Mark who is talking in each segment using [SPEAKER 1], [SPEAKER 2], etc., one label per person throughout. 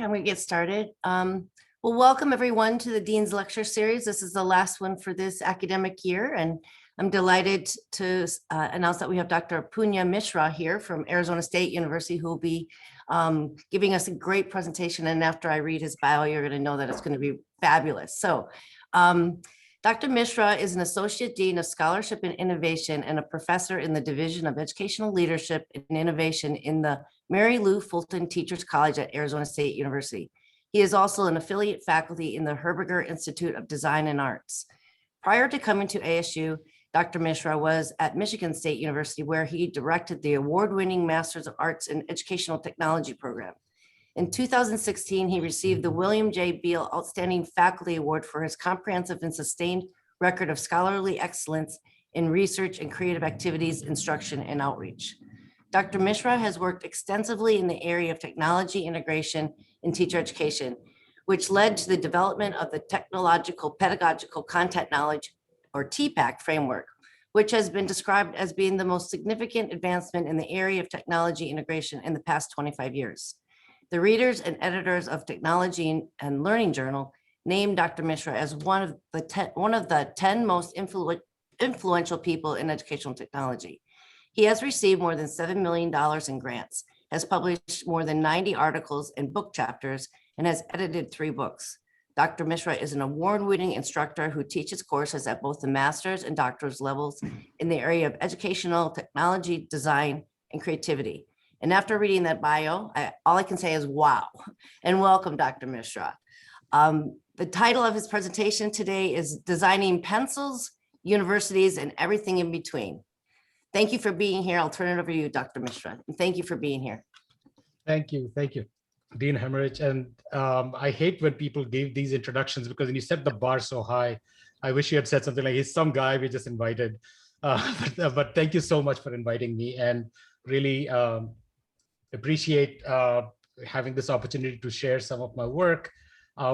[SPEAKER 1] and we get started. Well, welcome everyone to the Dean's Lecture Series. This is the last one for this academic year, and I'm delighted to announce that we have Dr. Punya Mishra here from Arizona State University, who will be giving us a great presentation. And after I read his bio, you're going to know that it's going to be fabulous. So Dr. Mishra is an Associate Dean of Scholarship and Innovation and a professor in the Division of Educational Leadership and Innovation in the Mary Lou Fulton Teachers College at Arizona State University. He is also an affiliate faculty in the Herberger Institute of Design and Arts. Prior to coming to ASU, Dr. Mishra was at Michigan State University, where he directed the award-winning Masters of Arts in Educational Technology program. In 2016, he received the William J. Beal Outstanding Faculty Award for his comprehensive and sustained record of scholarly excellence in research and creative activities, instruction, and outreach. Dr. Mishra has worked extensively in the area of technology integration in teacher education, which led to the development of the Technological Pedagogical Content Knowledge, or TPACK framework, which has been described as being the most significant advancement in the area of technology integration in the past 25 years. The readers and editors of Technology and Learning Journal named Dr. Mishra as one of the 10 most influential people in educational technology. He has received more than $7 million in grants, has published more than 90 articles and book chapters, and has edited 3 books. Dr. Mishra is an award-winning instructor who teaches courses at both the master's and doctor's levels in the area of educational technology, design, and creativity. And after reading that bio, all I can say is wow, and welcome, Dr. Mishra. The title of his presentation today is Designing Pencils, Universities, and Everything in Between. Thank you for being here. I'll turn it over to you, Dr. Mishra. And thank you for being here.
[SPEAKER 2] Thank you, Dean Hemmerich. And I hate when people give these introductions, because when you set the bar so high, I wish you had said something like, he's some guy we just invited. But thank you so much for inviting me, and really appreciate having this opportunity to share some of my work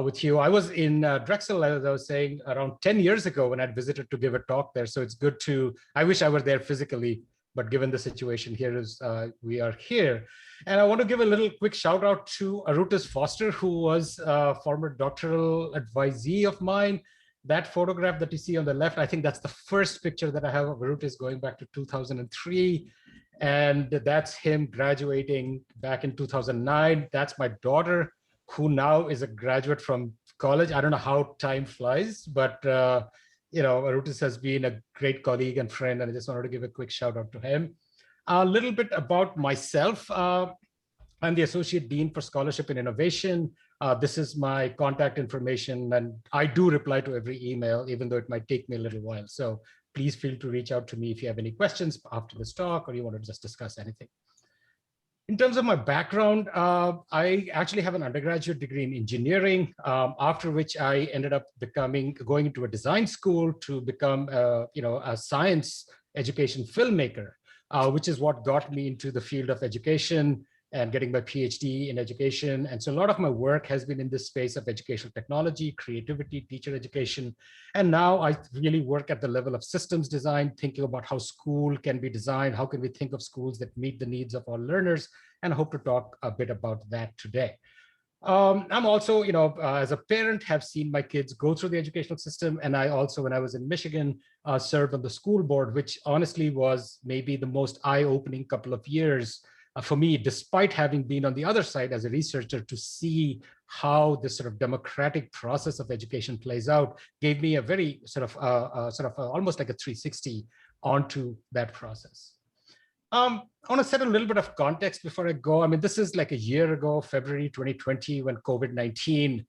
[SPEAKER 2] with you. I was in Drexel, as I was saying, around 10 years ago when I'd visited to give a talk there. So it's good to, I wish I were there physically, but given the situation here is, we are here. And I want to give a little quick shout out to Arutis Foster, who was a former doctoral advisee of mine. That photograph that you see on the left, I think that's the first picture that I have of Arutis going back to 2003. And that's him graduating back in 2009. That's my daughter, who now is a graduate from college. I don't know how time flies, but you know, Arutis has been a great colleague and friend, and I just wanted to give a quick shout out to him. A little bit about myself. I'm the Associate Dean for Scholarship and Innovation. This is my contact information, and I do reply to every email, even though it might take me a little while. So please feel to reach out to me if you have any questions after this talk, or you want to just discuss anything. In terms of my background, I actually have an undergraduate degree in engineering, after which I ended up going into a design school to become a science education filmmaker, which is what got me into the field of education and getting my PhD in education. And so a lot of my work has been in this space of educational technology, creativity, teacher education. And now I really work at the level of systems design, thinking about how school can be designed, how can we think of schools that meet the needs of our learners, and I hope to talk a bit about that today. I'm also, as a parent, have seen my kids go through the educational system. And I also, when I was in Michigan, served on the school board, which honestly was maybe the most eye-opening couple of years for me, despite having been on the other side as a researcher, to see how this sort of democratic process of education plays out, gave me a very almost like a 360 onto that process. I want to set a little bit of context before I go. I mean, this is like a year ago, February 2020, when COVID-19,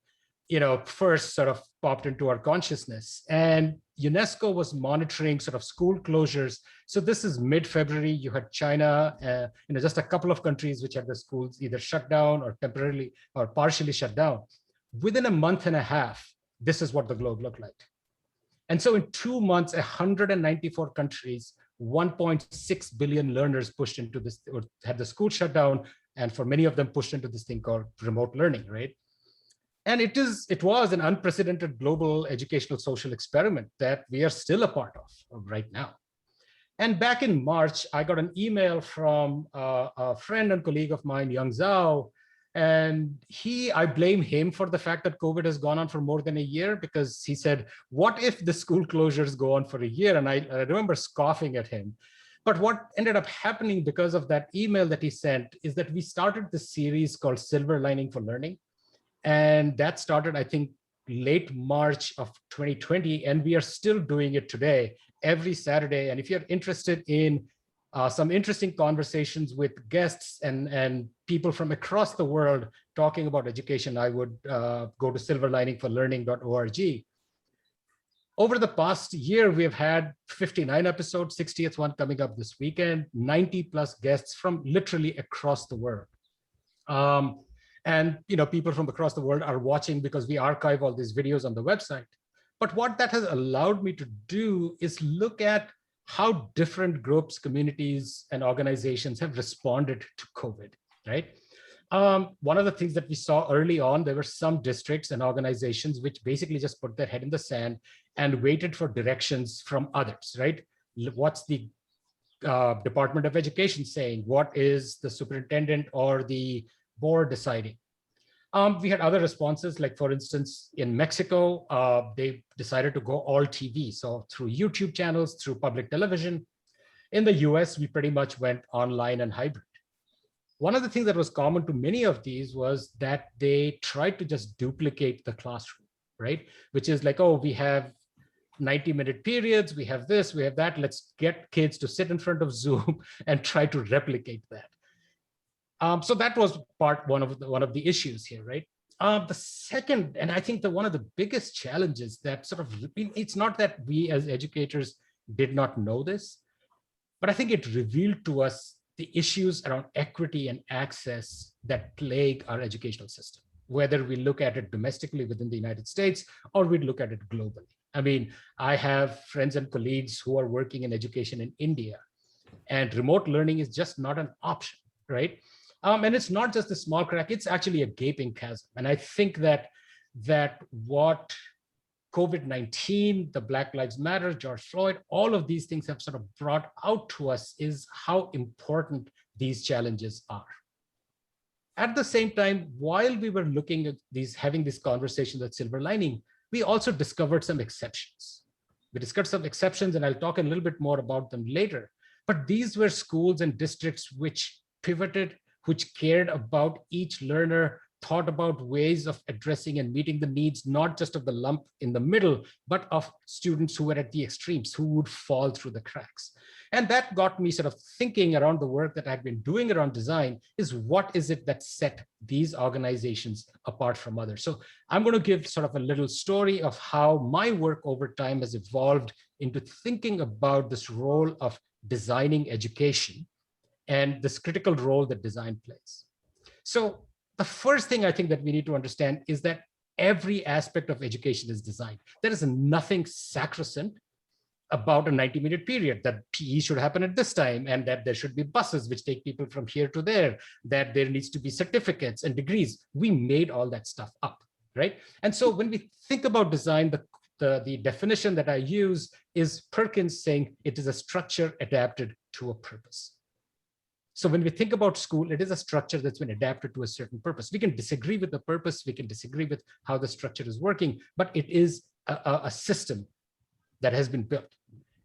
[SPEAKER 2] first sort of popped into our consciousness, and UNESCO was monitoring sort of school closures. So this is mid-February. You had China, just a couple of countries which had the schools either shut down or temporarily or partially shut down. Within a month and a half, this is what the globe looked like. And so in 2 months, 194 countries, 1.6 billion learners pushed into this, or had the school shut down, and for many of them pushed into this thing called remote learning, right? And it was an unprecedented global educational social experiment that we are still a part of right now. And back in March, I got an email from a friend and colleague of mine, Young Zhao, And I blame him for the fact that COVID has gone on for more than a year, because he said, what if the school closures go on for a year? And I remember scoffing at him. But what ended up happening because of that email that he sent is that we started this series called Silver Lining for Learning. And that started, I think, late March of 2020. And we are still doing it today, every Saturday. And if you're interested in some interesting conversations with guests and people from across the world talking about education, I would go to silverliningforlearning.org. Over the past year, we've had 59 episodes, 60th one coming up this weekend, 90 plus guests from literally across the world. And people from across the world are watching because we archive all these videos on the website. But what that has allowed me to do is look at how different groups, communities, and organizations have responded to COVID, right? One of the things that we saw early on, there were some districts and organizations which basically just put their head in the sand and waited for directions from others, right? What's the Department of Education saying? What is the superintendent or the board deciding? We had other responses, like for instance, in Mexico, they decided to go all TV. So through YouTube channels, through public television. In the US, we pretty much went online and hybrid. One of the things that was common to many of these was that they tried to just duplicate the classroom, right? Which is like, oh, we have 90-minute periods, we have this, we have that. Let's get kids to sit in front of Zoom and try to replicate that. So that was one of the issues here, right? The second, and I think one of the biggest challenges that it's not that we as educators did not know this, but I think it revealed to us the issues around equity and access that plague our educational system, whether we look at it domestically within the United States or we look at it globally. I mean, I have friends and colleagues who are working in education in India, and remote learning is just not an option, right? And it's not just a small crack, it's actually a gaping chasm. And I think that what COVID-19, the Black Lives Matter, George Floyd, all of these things have sort of brought out to us is how important these challenges are. At the same time, while we were looking at having these conversations at Silver Lining, we also discovered some exceptions. We discussed some exceptions, and I'll talk a little bit more about them later. But these were schools and districts which pivoted, which cared about each learner, thought about ways of addressing and meeting the needs, not just of the lump in the middle, but of students who were at the extremes, who would fall through the cracks. And that got me sort of thinking around the work that I've been doing around design is what is it that set these organizations apart from others? So I'm going to give sort of a little story of how my work over time has evolved into thinking about this role of designing education and this critical role that design plays. So the first thing I think that we need to understand is that every aspect of education is designed. There is nothing sacrosanct about a 90-minute period, that PE should happen at this time, and that there should be buses which take people from here to there, that there needs to be certificates and degrees. We made all that stuff up, right? And so when we think about design, the definition that I use is Perkins saying it is a structure adapted to a purpose. So when we think about school, it is a structure that's been adapted to a certain purpose. We can disagree with the purpose, we can disagree with how the structure is working, but it is a system that has been built.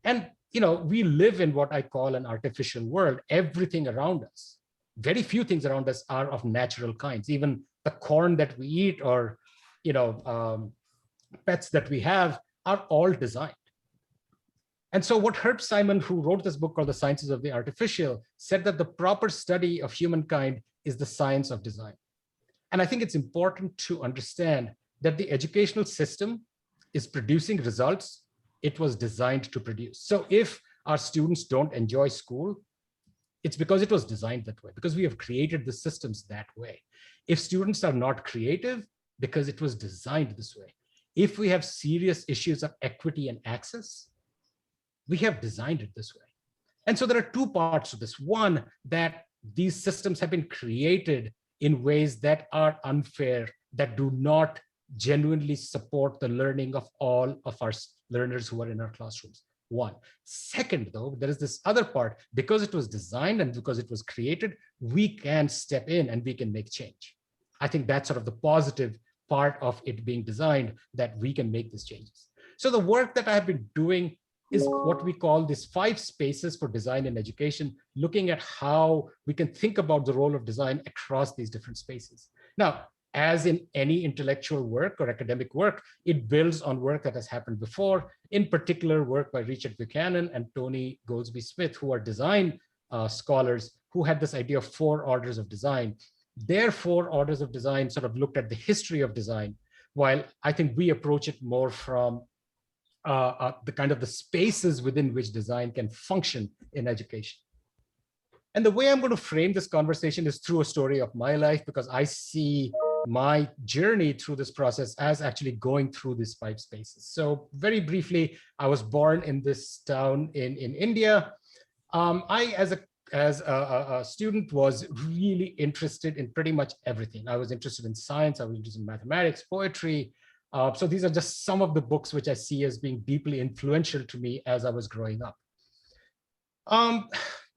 [SPEAKER 2] And we live in what I call an artificial world. Everything around us, very few things around us are of natural kinds. Even the corn that we eat or pets that we have are all designed. And so what Herb Simon, who wrote this book called The Sciences of the Artificial, said that the proper study of humankind is the science of design. And I think it's important to understand that the educational system is producing results it was designed to produce. So if our students don't enjoy school, it's because it was designed that way, because we have created the systems that way. If students are not creative, because it was designed this way. If we have serious issues of equity and access, we have designed it this way. And so there are two parts to this. One, that these systems have been created in ways that are unfair, that do not genuinely support the learning of all of our learners who are in our classrooms. One. Second, though, there is this other part. Because it was designed and because it was created, we can step in and we can make change. I think that's sort of the positive part of it being designed, that we can make these changes. So the work that I have been doing is what we call these 5 spaces for design in education, looking at how we can think about the role of design across these different spaces. Now, as in any intellectual work or academic work, it builds on work that has happened before, in particular work by Richard Buchanan and Tony Goldsby-Smith, who are design scholars who had this idea of 4 orders of design. Their 4 orders of design sort of looked at the history of design, while I think we approach it more from the kind of the spaces within which design can function in education. And the way I'm going to frame this conversation is through a story of my life, because I see my journey through this process as actually going through these 5 spaces. So very briefly, I was born in this town in India. I, as a student, was really interested in pretty much everything. I was interested in science, I was interested in mathematics, poetry. So these are just some of the books which I see as being deeply influential to me as I was growing up.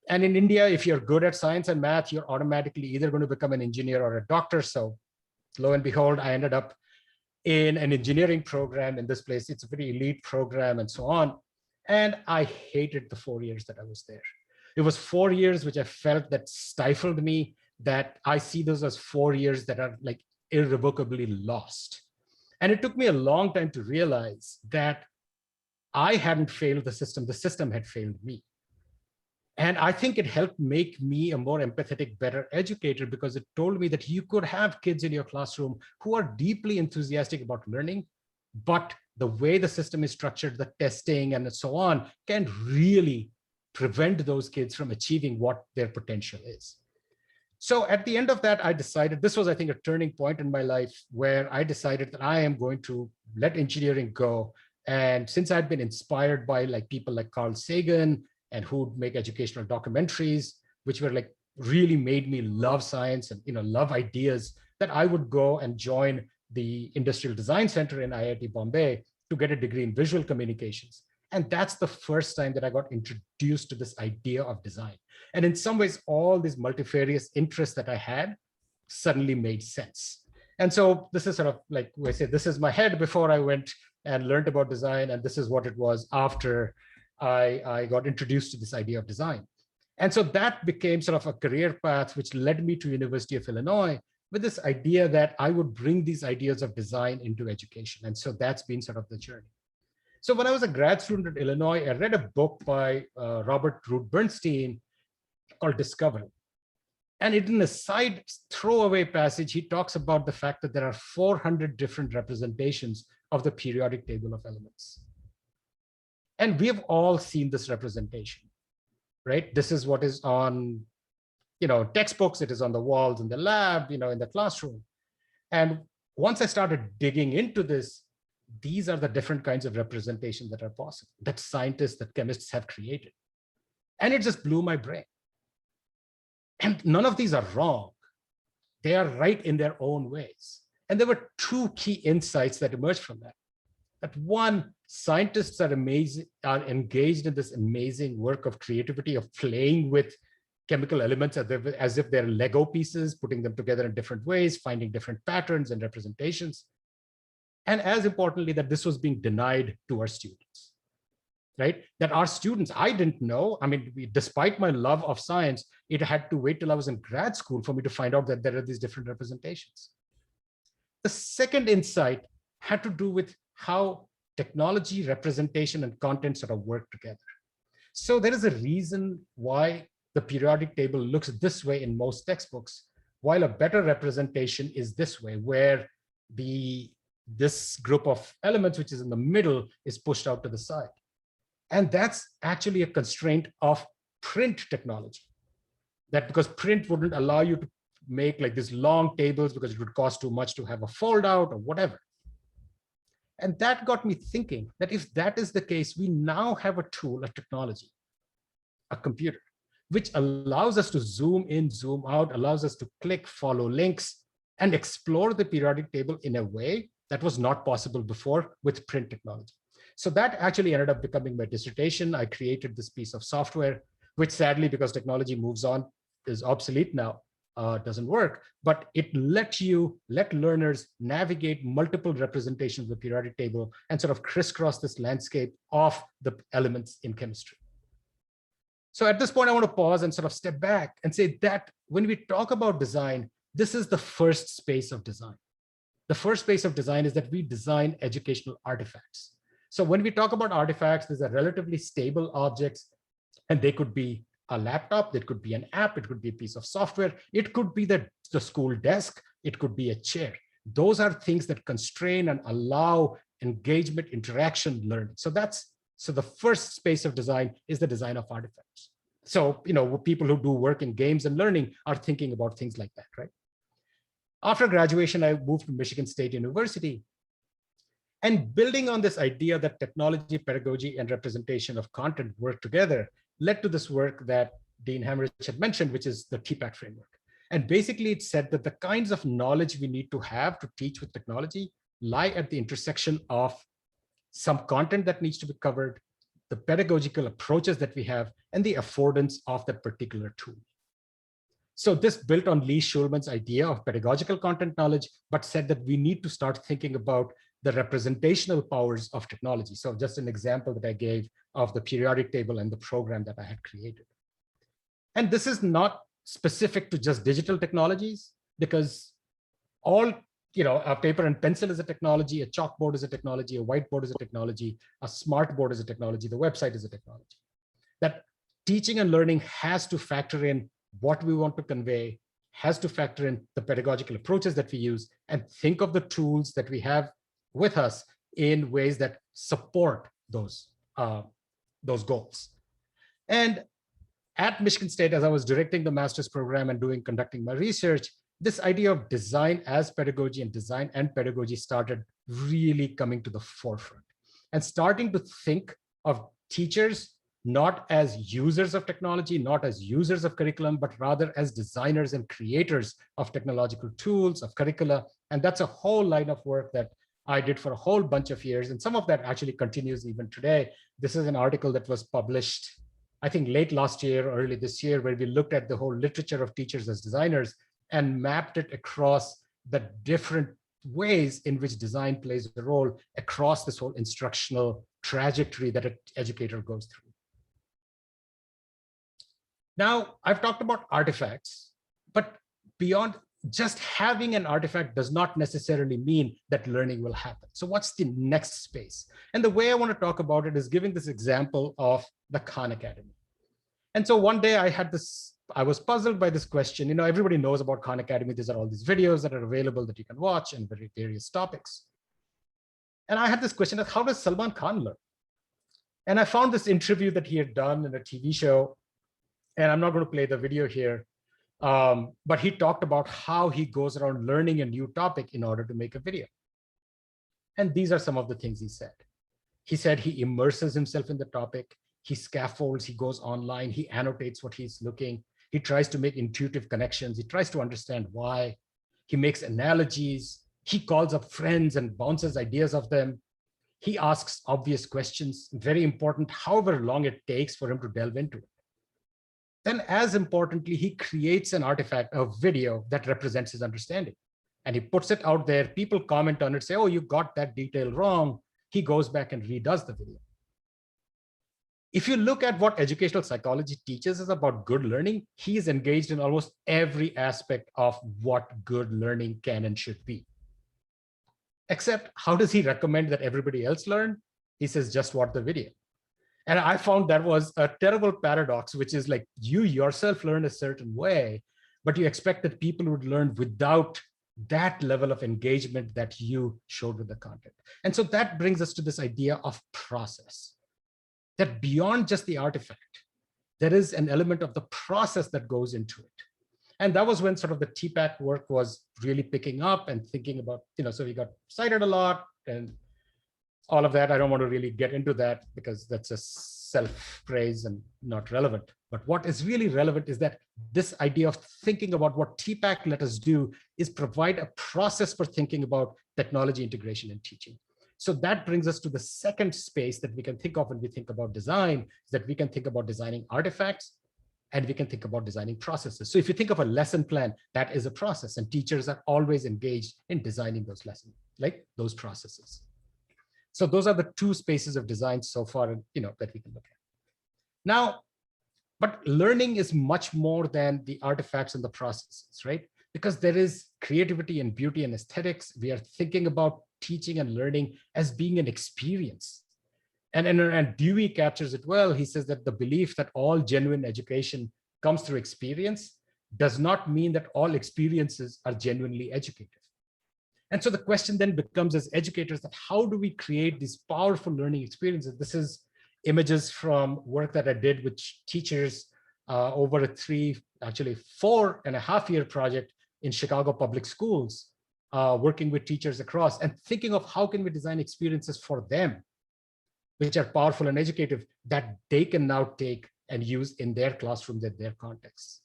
[SPEAKER 2] And in India, if you're good at science and math, you're automatically either going to become an engineer or a doctor. So lo and behold, I ended up in an engineering program in this place. It's a very elite program and so on. And I hated the 4 years that I was there. It was 4 years which I felt that stifled me, that I see those as 4 years that are like irrevocably lost. And it took me a long time to realize that I hadn't failed the system had failed me. And I think it helped make me a more empathetic, better educator, because it told me that you could have kids in your classroom who are deeply enthusiastic about learning, but the way the system is structured, the testing and so on, can really prevent those kids from achieving what their potential is. So at the end of that, I decided, this was, I think, a turning point in my life where I decided that I am going to let engineering go. And since I'd been inspired by people like Carl Sagan, and who'd make educational documentaries, which were really made me love science and love ideas, that I would go and join the Industrial Design Center in IIT Bombay to get a degree in visual communications. And that's the first time that I got introduced to this idea of design. And in some ways, all these multifarious interests that I had suddenly made sense. And so this is sort of like I say, this is my head before I went and learned about design. And this is what it was after I got introduced to this idea of design. And so that became sort of a career path, which led me to University of Illinois with this idea that I would bring these ideas of design into education. And so that's been sort of the journey. So when I was a grad student at Illinois, I read a book by Robert Root Bernstein called Discovery. And in a side throwaway passage, he talks about the fact that there are 400 different representations of the periodic table of elements. And we have all seen this representation, right? This is what is on, textbooks. It is on the walls in the lab, in the classroom. And once I started digging into this, these are the different kinds of representations that are possible, that scientists, that chemists have created. And it just blew my brain. And none of these are wrong. They are right in their own ways. And there were 2 key insights that emerged from that. That one, scientists are engaged in this amazing work of creativity, of playing with chemical elements as if they're Lego pieces, putting them together in different ways, finding different patterns and representations. And as importantly, that this was being denied to our students, right? That our students, I didn't know. I mean, despite my love of science, it had to wait till I was in grad school for me to find out that there are these different representations. The second insight had to do with how technology, representation, and content sort of work together. So there is a reason why the periodic table looks this way in most textbooks, while a better representation is this way, where this group of elements, which is in the middle, is pushed out to the side. And that's actually a constraint of print technology. That because print wouldn't allow you to make these long tables because it would cost too much to have a fold out or whatever. And that got me thinking that if that is the case, we now have a tool, a technology, a computer, which allows us to zoom in, zoom out, allows us to click, follow links, and explore the periodic table in a way that was not possible before with print technology. So that actually ended up becoming my dissertation. I created this piece of software, which sadly, because technology moves on, is obsolete now. doesn't work, but it let learners navigate multiple representations of the periodic table and sort of crisscross this landscape of the elements in chemistry. So at this point, I want to pause and sort of step back and say that when we talk about design, this is the first space of design. The first space of design is that we design educational artifacts. So when we talk about artifacts, these are relatively stable objects, and they could be a laptop, it could be an app, it could be a piece of software, it could be the school desk, it could be a chair. Those are things that constrain and allow engagement, interaction, learning. So the first space of design is the design of artifacts. So, people who do work in games and learning are thinking about things like that, right? After graduation, I moved to Michigan State University. And building on this idea that technology, pedagogy, and representation of content work together led to this work that Dean Hammerich had mentioned, which is the TPACK framework. And basically, it said that the kinds of knowledge we need to have to teach with technology lie at the intersection of some content that needs to be covered, the pedagogical approaches that we have, and the affordance of that particular tool. So this built on Lee Schulman's idea of pedagogical content knowledge, but said that we need to start thinking about the representational powers of technology. So just an example that I gave of the periodic table and the program that I had created. And this is not specific to just digital technologies, because all, a paper and pencil is a technology, a chalkboard is a technology, a whiteboard is a technology, a smart board is a technology, the website is a technology. That teaching and learning has to factor in what we want to convey, has to factor in the pedagogical approaches that we use, and think of the tools that we have with us in ways that support those goals. And at Michigan State, as I was directing the master's program and conducting my research, this idea of design as pedagogy and design and pedagogy started really coming to the forefront, and starting to think of teachers not as users of technology, not as users of curriculum, but rather as designers and creators of technological tools, of curricula. And that's a whole line of work that I did for a whole bunch of years. And some of that actually continues even today. This is an article that was published, I think, late last year, early this year, where we looked at the whole literature of teachers as designers and mapped it across the different ways in which design plays a role across this whole instructional trajectory that an educator goes through. Now, I've talked about artifacts, but beyond just having an artifact does not necessarily mean that learning will happen. So what's the next space? And the way I want to talk about it is giving this example of the Khan Academy. And so one day I was puzzled by this question. Everybody knows about Khan Academy. These are all these videos that are available that you can watch and various topics. And I had this question of, how does Salman Khan learn? And I found this interview that he had done in a TV show. And I'm not going to play the video here, but he talked about how he goes around learning a new topic in order to make a video. And these are some of the things he said. He said he immerses himself in the topic, he scaffolds, he goes online, he annotates what he's looking, he tries to make intuitive connections, he tries to understand why, he makes analogies, he calls up friends and bounces ideas off them, he asks obvious questions, very important, however long it takes for him to delve into it. Then, as importantly, he creates an artifact, a video that represents his understanding. And he puts it out there. People comment on it, say, oh, you got that detail wrong. He goes back and redoes the video. If you look at what educational psychology teaches us about good learning, he is engaged in almost every aspect of what good learning can and should be. Except, how does he recommend that everybody else learn? He says, just watch the video. And I found that was a terrible paradox, which is like you yourself learn a certain way, but you expect that people would learn without that level of engagement that you showed with the content. And so that brings us to this idea of process, that beyond just the artifact, there is an element of the process that goes into it. And that was when sort of the TPACK work was really picking up and thinking about, so we got cited a lot and all of that. I don't want to really get into that because that's a self-praise and not relevant. But what is really relevant is that this idea of thinking about what TPACK let us do is provide a process for thinking about technology integration and teaching. So that brings us to the second space that we can think of when we think about design, is that we can think about designing artifacts And we can think about designing processes. So if you think of a lesson plan, that is a process, and teachers are always engaged in designing those lessons, like those processes. So those are the two spaces of design so far, that we can look at. Now, but learning is much more than the artifacts and the processes, right? Because there is creativity and beauty and aesthetics. We are thinking about teaching and learning as being an experience. And Dewey captures it well. He says that the belief that all genuine education comes through experience does not mean that all experiences are genuinely educative. And so the question then becomes, as educators, that how do we create these powerful learning experiences? This is images from work that I did with teachers over a 4.5-year project in Chicago public schools, working with teachers across and thinking of how can we design experiences for them, which are powerful and educative, that they can now take and use in their classrooms, in their contexts.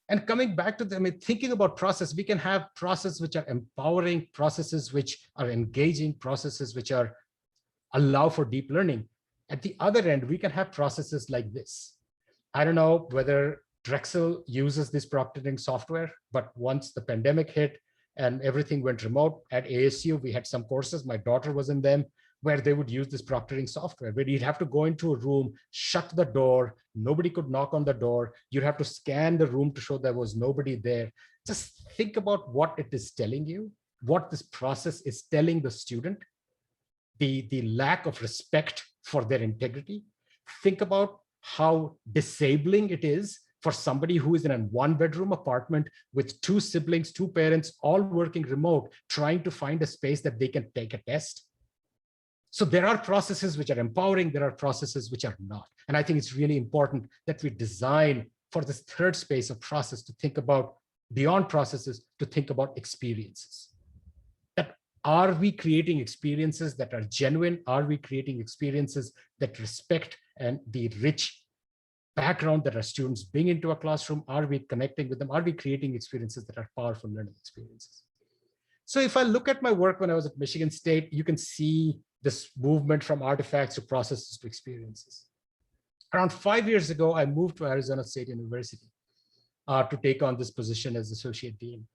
[SPEAKER 2] And coming back to them, thinking about process, we can have processes which are empowering, processes which are engaging, processes which are allow for deep learning. At the other end, we can have processes like this. I don't know whether Drexel uses this proctoring software, but once the pandemic hit and everything went remote at ASU, we had some courses, my daughter was in them, where they would use this proctoring software, where you'd have to go into a room, shut the door, nobody could knock on the door, you'd have to scan the room to show there was nobody there. Just think about what it is telling you, what this process is telling the student, the lack of respect for their integrity. Think about how disabling it is for somebody who is in a 1-bedroom apartment with 2 siblings, 2 parents, all working remote, trying to find a space that they can take a test. So there are processes which are empowering, there are processes which are not. And I think it's really important that we design for this third space of process to think about beyond processes, to think about experiences. That are we creating experiences that are genuine? Are we creating experiences that respect and the rich background that our students bring into a classroom? Are we connecting with them? Are we creating experiences that are powerful learning experiences? So if I look at my work when I was at Michigan State, you can see this movement from artifacts to processes to experiences. Around 5 years ago, I moved to Arizona State University to take on this position as associate dean.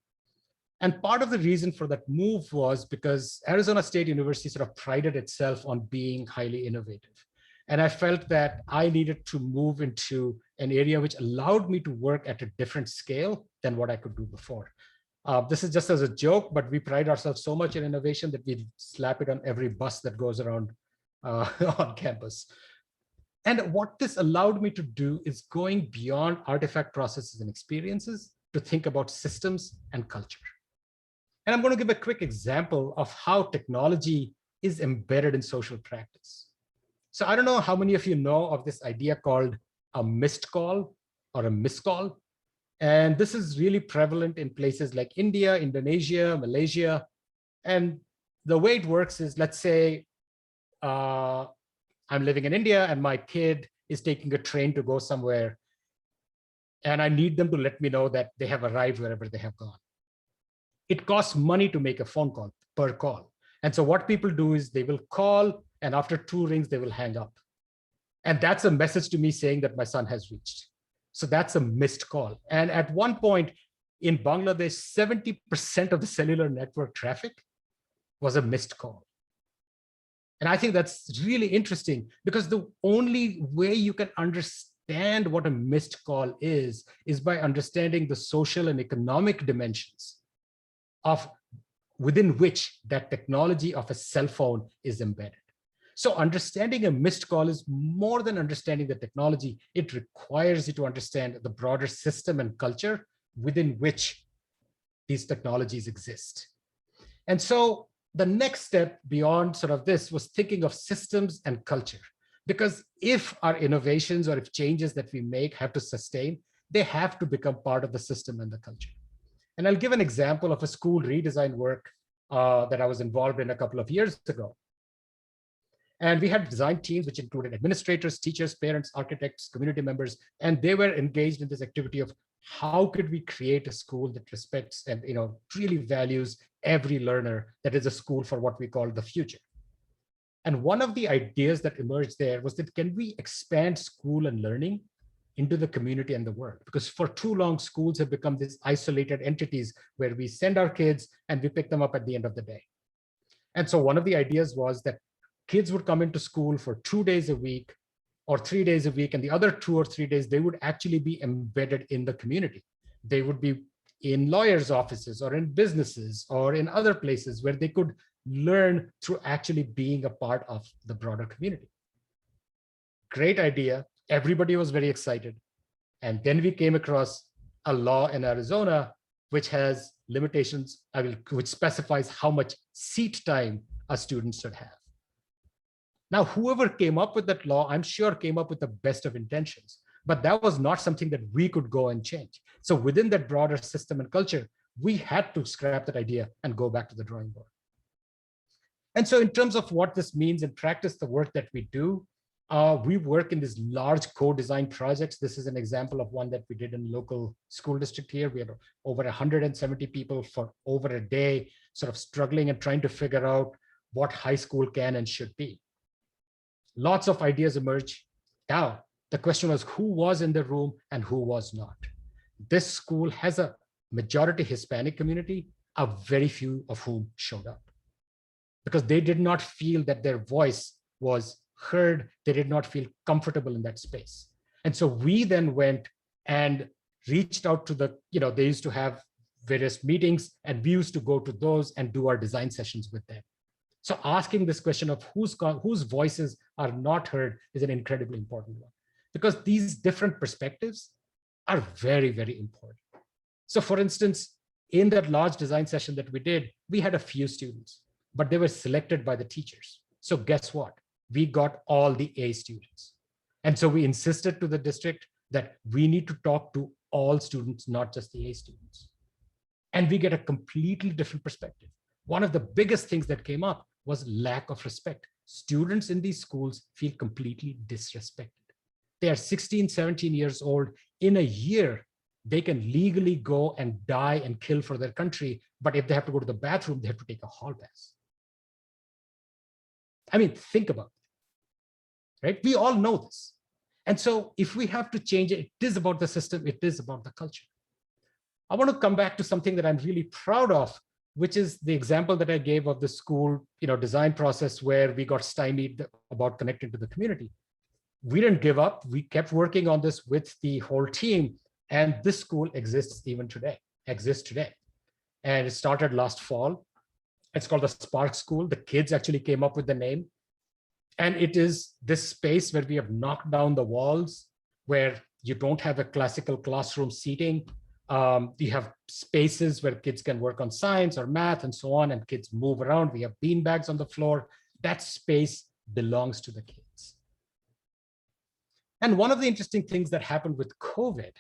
[SPEAKER 2] And part of the reason for that move was because Arizona State University sort of prided itself on being highly innovative. And I felt that I needed to move into an area which allowed me to work at a different scale than what I could do before. This is just as a joke, but we pride ourselves so much in innovation that we slap it on every bus that goes around on campus. And what this allowed me to do is going beyond artifact processes and experiences to think about systems and culture. And I'm going to give a quick example of how technology is embedded in social practice. So I don't know how many of you know of this idea called a missed call or a miscall. And this is really prevalent in places like India, Indonesia, Malaysia. And the way it works is, let's say I'm living in India and my kid is taking a train to go somewhere. And I need them to let me know that they have arrived wherever they have gone. It costs money to make a phone call per call. And so what people do is they will call, and after 2 rings, they will hang up. And that's a message to me saying that my son has reached. So that's a missed call. And at one point in Bangladesh, 70% of the cellular network traffic was a missed call. And I think that's really interesting because the only way you can understand what a missed call is by understanding the social and economic dimensions of within which that technology of a cell phone is embedded. So understanding a missed call is more than understanding the technology. It requires you to understand the broader system and culture within which these technologies exist. And so the next step beyond sort of this was thinking of systems and culture. Because if our innovations or if changes that we make have to sustain, they have to become part of the system and the culture. And I'll give an example of a school redesign work that I was involved in a couple of years ago. And we had design teams, which included administrators, teachers, parents, architects, community members, and they were engaged in this activity of how could we create a school that respects and really values every learner, that is a school for what we call the future. And one of the ideas that emerged there was that can we expand school and learning into the community and the world. Because for too long, schools have become these isolated entities where we send our kids and we pick them up at the end of the day. And so one of the ideas was that kids would come into school for 2 days a week or 3 days a week, and the other 2 or 3 days, they would actually be embedded in the community. They would be in lawyers' offices or in businesses or in other places where they could learn through actually being a part of the broader community. Great idea. Everybody was very excited. And then we came across a law in Arizona which has limitations, which specifies how much seat time a student should have. Now, whoever came up with that law, I'm sure came up with the best of intentions, but that was not something that we could go and change. So within that broader system and culture, we had to scrap that idea and go back to the drawing board. And so in terms of what this means in practice, the work that we do, we work in these large co-design projects. This is an example of one that we did in local school district here. We had over 170 people for over a day, sort of struggling and trying to figure out what high school can and should be. Lots of ideas emerge. Now, the question was who was in the room and who was not. This school has a majority Hispanic community, a very few of whom showed up because they did not feel that their voice was heard. They did not feel comfortable in that space. And so we then went and reached out to they used to have various meetings and we used to go to those and do our design sessions with them. So asking this question of whose voices are not heard is an incredibly important one because these different perspectives are very, very important. So for instance, in that large design session that we did, we had a few students, but they were selected by the teachers. So guess what? We got all the A students. And so we insisted to the district that we need to talk to all students, not just the A students. And we get a completely different perspective. One of the biggest things that came up was lack of respect. Students in these schools feel completely disrespected. They are 16, 17 years old. In a year, they can legally go and die and kill for their country. But if they have to go to the bathroom, they have to take a hall pass. I mean, think about it, right? We all know this. And so if we have to change it, it is about the system, it is about the culture. I want to come back to something that I'm really proud of, which is the example that I gave of the school design process where we got stymied about connecting to the community. We didn't give up. We kept working on this with the whole team. And this school exists today. And it started last fall. It's called the Spark School. The kids actually came up with the name. And it is this space where we have knocked down the walls, where you don't have a classical classroom seating. You have spaces where kids can work on science or math and so on, and kids move around. We have bean bags on the floor. That space belongs to the kids. And one of the interesting things that happened with COVID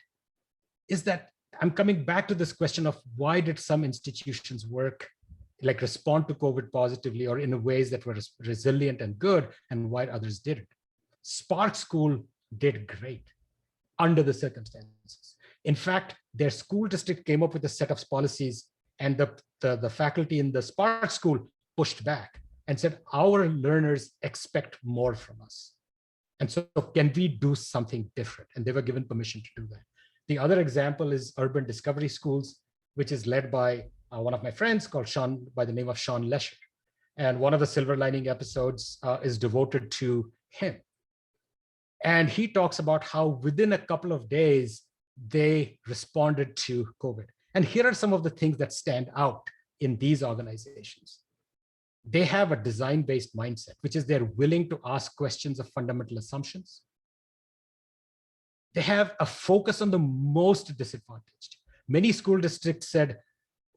[SPEAKER 2] is that I'm coming back to this question of why did some institutions respond to COVID positively or in ways that were resilient and good, and why others didn't. Spark School did great under the circumstances. In fact, their school district came up with a set of policies, and the faculty in the Spark School pushed back and said, our learners expect more from us. And so can we do something different? And they were given permission to do that. The other example is Urban Discovery Schools, which is led by one of my friends called Sean, by the name of Sean Lesher. And one of the Silver Lining episodes is devoted to him. And he talks about how within a couple of days, they responded to COVID. And here are some of the things that stand out in these organizations. They have a design-based mindset, which is they're willing to ask questions of fundamental assumptions. They have a focus on the most disadvantaged. Many school districts said,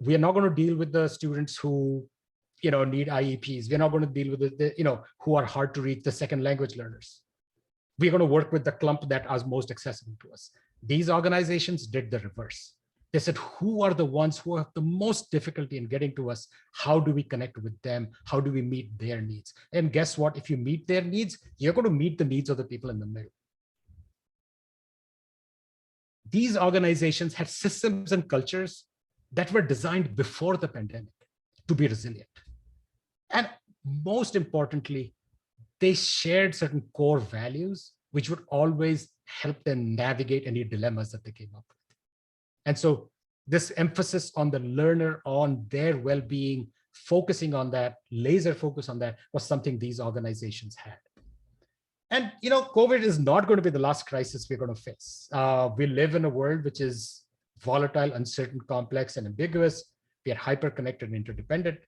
[SPEAKER 2] we are not going to deal with the students who need IEPs. We're not going to deal with who are hard to reach, the second language learners. We're going to work with the clump that are most accessible to us. These organizations did the reverse. They said, who are the ones who have the most difficulty in getting to us? How do we connect with them? How do we meet their needs? And guess what? If you meet their needs, you're going to meet the needs of the people in the middle. These organizations had systems and cultures that were designed before the pandemic to be resilient. And most importantly, they shared certain core values, which would always help them navigate any dilemmas that they came up with. And so this emphasis on the learner, on their well-being, focusing on that, laser focus on that, was something these organizations had. And COVID is not going to be the last crisis we're going to face. We live in a world which is volatile, uncertain, complex, and ambiguous. We are hyper-connected and interdependent.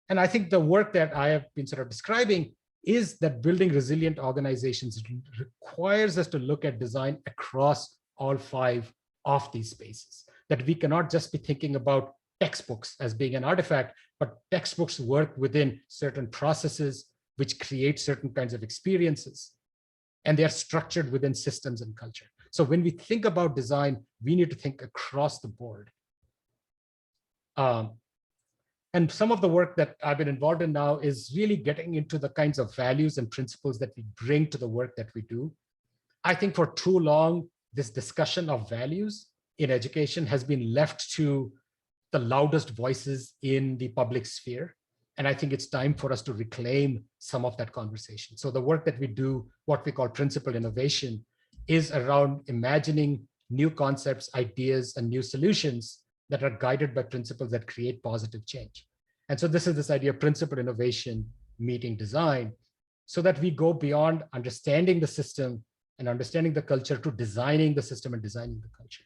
[SPEAKER 2] And I think the work that I have been sort of describing is that building resilient organizations requires us to look at design across all 5 of these spaces, that we cannot just be thinking about textbooks as being an artifact, but textbooks work within certain processes which create certain kinds of experiences, and they are structured within systems and culture. So when we think about design, we need to think across the board. And some of the work that I've been involved in now is really getting into the kinds of values and principles that we bring to the work that we do. I think for too long, this discussion of values in education has been left to the loudest voices in the public sphere. And I think it's time for us to reclaim some of that conversation. So the work that we do, what we call principle innovation, is around imagining new concepts, ideas, and new solutions that are guided by principles that create positive change. And so this is this idea of principle innovation meeting design, so that we go beyond understanding the system and understanding the culture to designing the system and designing the culture.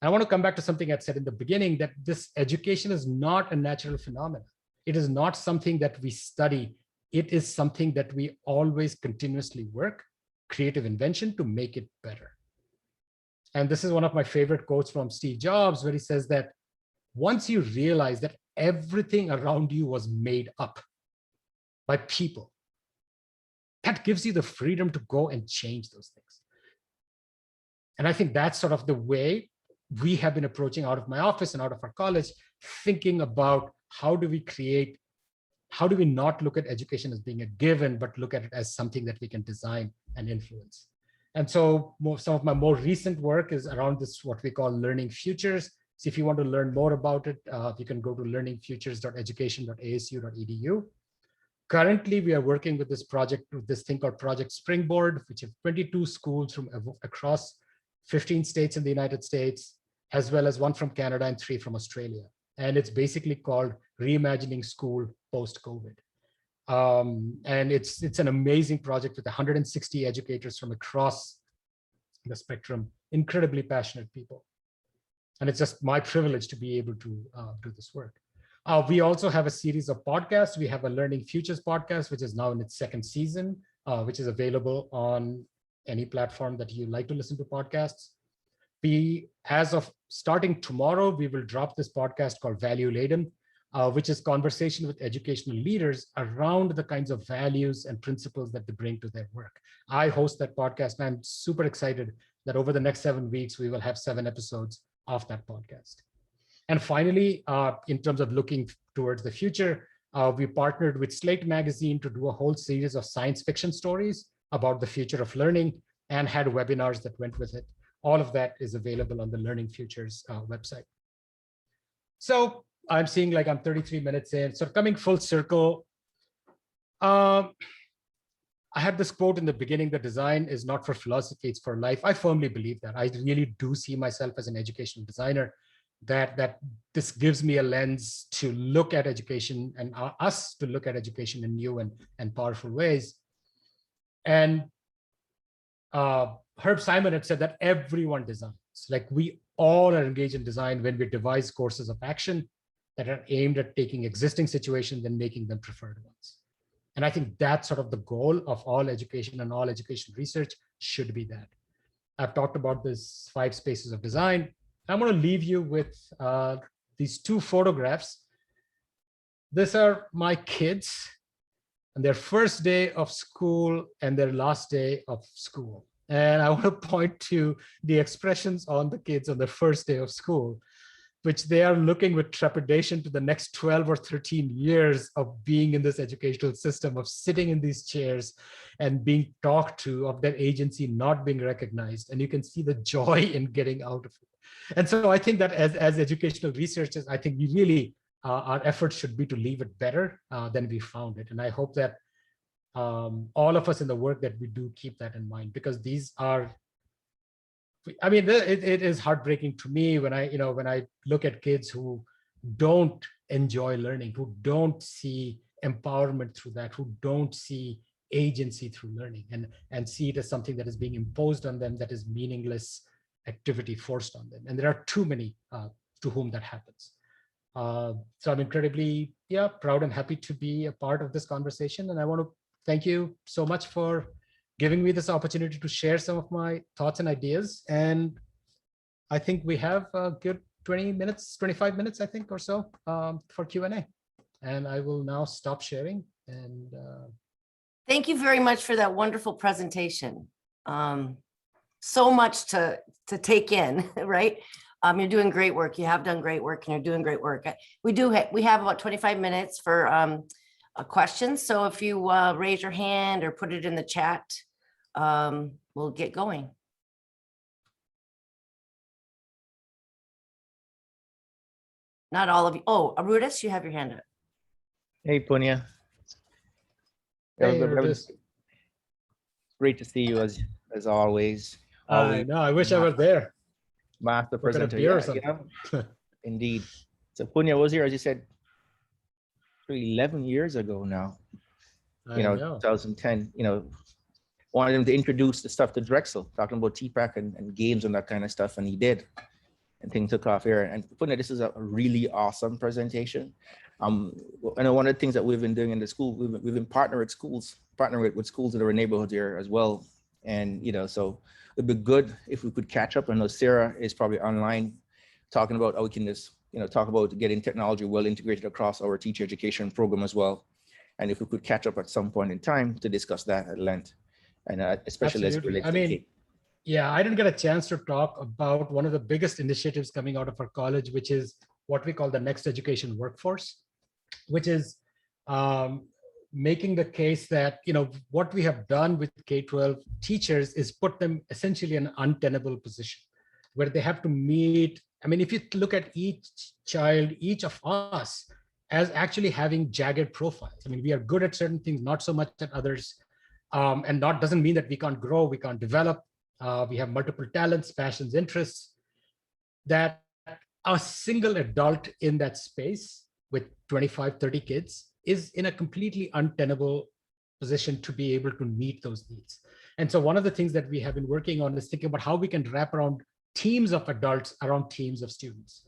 [SPEAKER 2] I want to come back to something I said in the beginning, that this education is not a natural phenomenon. It is not something that we study. It is something that we always continuously work, creative invention, to make it better. And this is one of my favorite quotes from Steve Jobs, where he says that once you realize that everything around you was made up by people, that gives you the freedom to go and change those things. And I think that's sort of the way we have been approaching out of my office and out of our college, thinking about how do we not look at education as being a given, but look at it as something that we can design and influence. And so some of my more recent work is around this, what we call learning futures. So if you want to learn more about it, you can go to learningfutures.education.asu.edu. Currently, we are working with this project, with this thing called Project Springboard, which have 22 schools from across 15 states in the United States, as well as 1 from Canada and 3 from Australia. And it's basically called Reimagining School Post-COVID. And it's an amazing project with 160 educators from across the spectrum, incredibly passionate people. And it's just my privilege to be able to do this work. We also have a series of podcasts. We have a Learning Futures podcast, which is now in its 2nd season, which is available on any platform that you like to listen to podcasts. As of starting tomorrow, we will drop this podcast called Value Laden, which is conversation with educational leaders around the kinds of values and principles that they bring to their work. I host that podcast, and I'm super excited that over the next 7 weeks, we will have 7 episodes of that podcast. And finally, in terms of looking towards the future, we partnered with Slate Magazine to do a whole series of science fiction stories about the future of learning, and had webinars that went with it. All of that is available on the Learning Futures website. So I'm seeing like I'm 33 minutes in. So coming full circle, I had this quote in the beginning, that design is not for philosophy, it's for life. I firmly believe that. I really do see myself as an educational designer, that this gives me a lens to look at education, and us to look at education in new and powerful ways. And Herb Simon had said that everyone designs. Like, we all are engaged in design when we devise courses of action that are aimed at taking existing situations and making them preferred ones. And I think that's sort of the goal of all education, and all education research should be that. I've talked about this 5 spaces of design. I'm going to leave you with these 2 photographs. These are my kids on their first day of school and their last day of school. And I want to point to the expressions on the kids on the first day of school, which they are looking with trepidation to the next 12 or 13 years of being in this educational system, of sitting in these chairs and being talked to, of their agency not being recognized. And you can see the joy in getting out of it. And so I think that as educational researchers, I think we really, our efforts should be to leave it better than we found it. And I hope that all of us in the work that we do keep that in mind, because these are, I mean, it is heartbreaking to me when I look at kids who don't enjoy learning, who don't see empowerment through that, who don't see agency through learning, and see it as something that is being imposed on them, that is meaningless activity forced on them. And there are too many to whom that happens. So I'm incredibly, proud and happy to be a part of this conversation. And I want to thank you so much for giving me this opportunity to share some of my thoughts and ideas. And I think we have a good 20 minutes, 25 minutes, I think, or so for Q&A. And I will now stop sharing. And
[SPEAKER 1] thank you very much for that wonderful presentation. So much to take in, right? You're doing great work. You have done great work, and you're doing great work. We have about 25 minutes for questions. So if you raise your hand or put it in the chat, we'll get going. Not all of you. Oh, Arudis, you have your hand up.
[SPEAKER 3] Hey, Punya.
[SPEAKER 2] hey,
[SPEAKER 3] Great to see you as always.
[SPEAKER 2] I know. I wish I was there.
[SPEAKER 3] Master
[SPEAKER 2] Look at a
[SPEAKER 3] presenter.
[SPEAKER 2] beer or
[SPEAKER 3] Yeah,
[SPEAKER 2] something.
[SPEAKER 3] indeed. So Punya was here, as you said, 11 years ago now.
[SPEAKER 2] I know.
[SPEAKER 3] 2010. Wanted him to introduce the stuff to Drexel, talking about TPACK and games and that kind of stuff, and he did. And things took off here. And Punya, this is a really awesome presentation. I know one of the things that we've been doing in the school, we've been partnering with schools in our neighborhood here as well. And so it'd be good if we could catch up. I know Sarah is probably online talking about how we can just talk about getting technology well integrated across our teacher education program as well. And if we could catch up at some point in time to discuss that at length, and especially as it
[SPEAKER 2] Absolutely.
[SPEAKER 3] relates
[SPEAKER 2] I
[SPEAKER 3] to
[SPEAKER 2] mean, yeah, I didn't get a chance to talk about one of the biggest initiatives coming out of our college, which is what we call the next education workforce, which is making the case that what we have done with K-12 teachers is put them essentially in an untenable position where they have to meet. I mean, if you look at each child, each of us as actually having jagged profiles. I mean, we are good at certain things, not so much at others. And that doesn't mean that we can't grow, we can't develop. We have multiple talents, passions, interests, that a single adult in that space with 25, 30 kids is in a completely untenable position to be able to meet those needs. And so one of the things that we have been working on is thinking about how we can wrap around teams of adults around teams of students.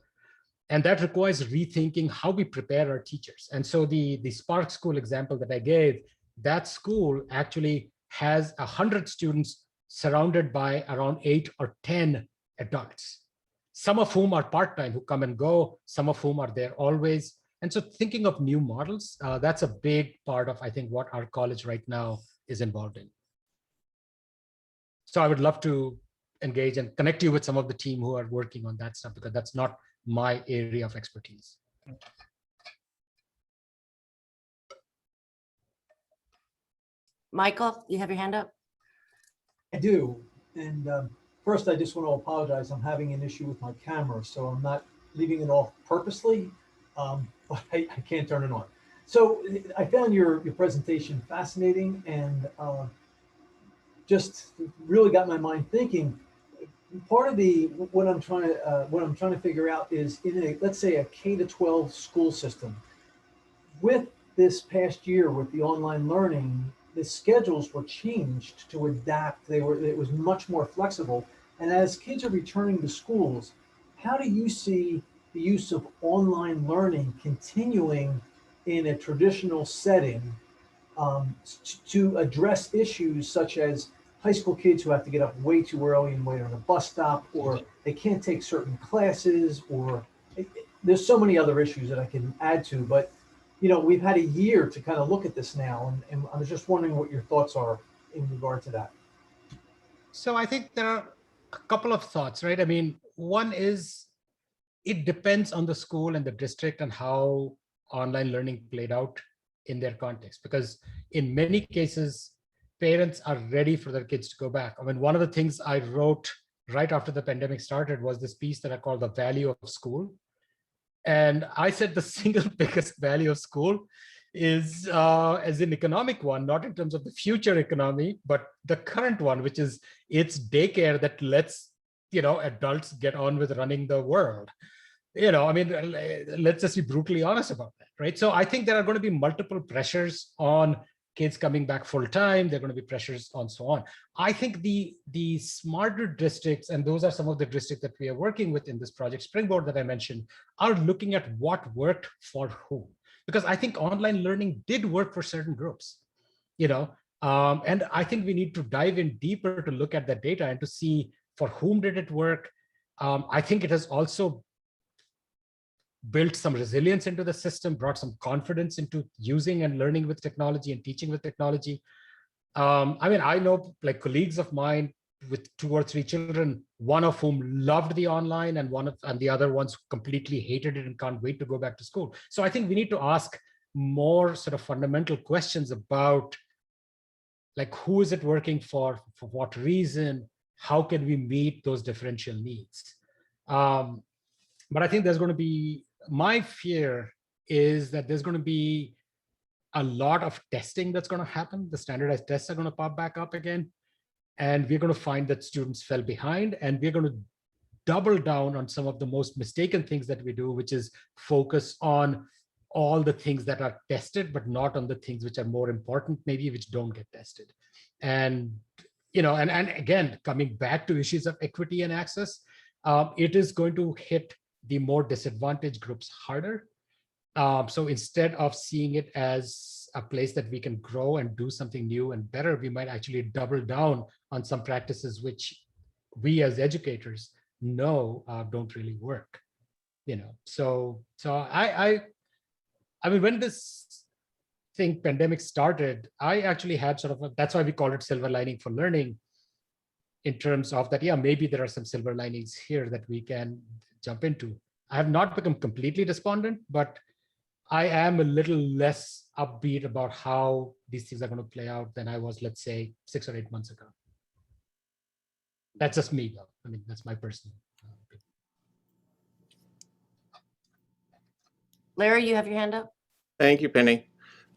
[SPEAKER 2] And that requires rethinking how we prepare our teachers. And so the Spark School example that I gave, that school actually has 100 students surrounded by around 8 or 10 adults, some of whom are part-time, who come and go, some of whom are there always. And so thinking of new models, that's a big part of, I think, what our college right now is involved in. So I would love to engage and connect you with some of the team who are working on that stuff, because that's not my area of expertise.
[SPEAKER 1] Michael, you have your hand up?
[SPEAKER 4] I do. And first, I just want to apologize. I'm having an issue with my camera, so I'm not leaving it off purposely, but I can't turn it on. So I found your presentation fascinating, and just really got my mind thinking. Part of what I'm trying to figure out is in let's say a K-12 school system. With this past year, with the online learning, the schedules were changed to adapt. It was much more flexible. And as kids are returning to schools, how do you see the use of online learning continuing in a traditional setting to address issues such as high school kids who have to get up way too early and wait on a bus stop, or they can't take certain classes, or there's so many other issues that I can add to, but we've had a year to kind of look at this now, and I was just wondering what your thoughts are in regard to that.
[SPEAKER 2] So I think there are a couple of thoughts, right? I mean, one is it depends on the school and the district and how online learning played out in their context, because in many cases, parents are ready for their kids to go back. I mean, one of the things I wrote right after the pandemic started was this piece that I called The Value of School. And I said the single biggest value of school is as an economic one, not in terms of the future economy, but the current one, which is it's daycare that lets, adults get on with running the world. I mean, let's just be brutally honest about that, right? So I think there are going to be multiple pressures on kids coming back full time. There are going to be pressures on so on. I think the smarter districts, and those are some of the districts that we are working with in this project Springboard that I mentioned, are looking at what worked for whom. Because I think online learning did work for certain groups, and I think we need to dive in deeper to look at that data and to see for whom did it work. I think it has also built some resilience into the system, brought some confidence into using and learning with technology and teaching with technology. I mean, I know like colleagues of mine with 2 or 3 children, one of whom loved the online and the other ones completely hated it and can't wait to go back to school. So I think we need to ask more sort of fundamental questions about like, who is it working for what reason, how can we meet those differential needs? But I think there's going to be, my fear is that there's going to be a lot of testing that's going to happen. The standardized tests are going to pop back up again. And we're going to find that students fell behind, and we're going to double down on some of the most mistaken things that we do, which is focus on all the things that are tested, but not on the things which are more important, maybe which don't get tested. And, and again, coming back to issues of equity and access, it is going to hit the more disadvantaged groups harder. So instead of seeing it as a place that we can grow and do something new and better, we might actually double down on some practices which we as educators know don't really work. So I mean, when this pandemic started, I actually had sort of that's why we call it silver lining for learning, in terms of that, yeah, maybe there are some silver linings here that we can jump into. I have not become completely despondent, but I am a little less upbeat about how these things are going to play out than I was, let's say, 6 or 8 months ago. That's just me, though. I mean, that's my personal opinion.
[SPEAKER 1] Larry, you have your hand up?
[SPEAKER 5] Thank you, Penny.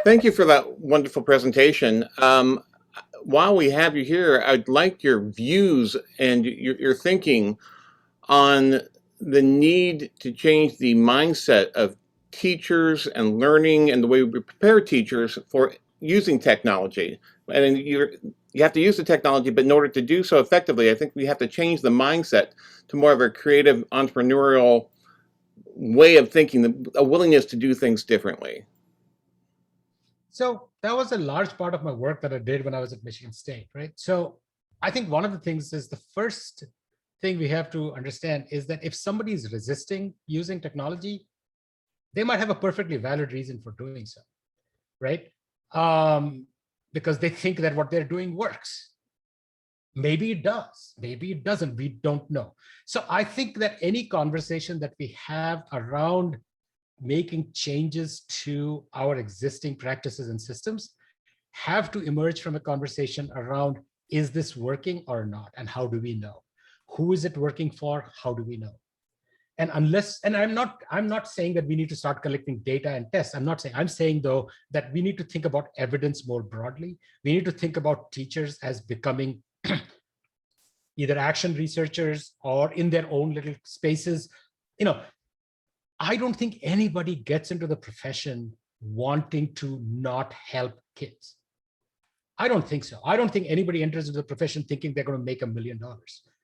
[SPEAKER 5] Thank you for that wonderful presentation. While we have you here, I'd like your views and your thinking on the need to change the mindset of teachers and learning and the way we prepare teachers for using technology. And you have to use the technology, but in order to do so effectively, I think we have to change the mindset to more of a creative, entrepreneurial way of thinking, a willingness to do things differently.
[SPEAKER 2] So that was a large part of my work that I did when I was at Michigan State, right? So I think one of the things is the first thing we have to understand is that if somebody is resisting using technology, they might have a perfectly valid reason for doing so, right? Because they think that what they're doing works. Maybe it does, maybe it doesn't, we don't know. So I think that any conversation that we have around making changes to our existing practices and systems have to emerge from a conversation around, is this working or not? And how do we know? Who is it working for? How do we know? And I'm not saying that we need to start collecting data and tests. I'm saying though, that we need to think about evidence more broadly. We need to think about teachers as becoming either action researchers or in their own little spaces. I don't think anybody gets into the profession wanting to not help kids. I don't think so. I don't think anybody enters into the profession thinking they're going to make $1 million,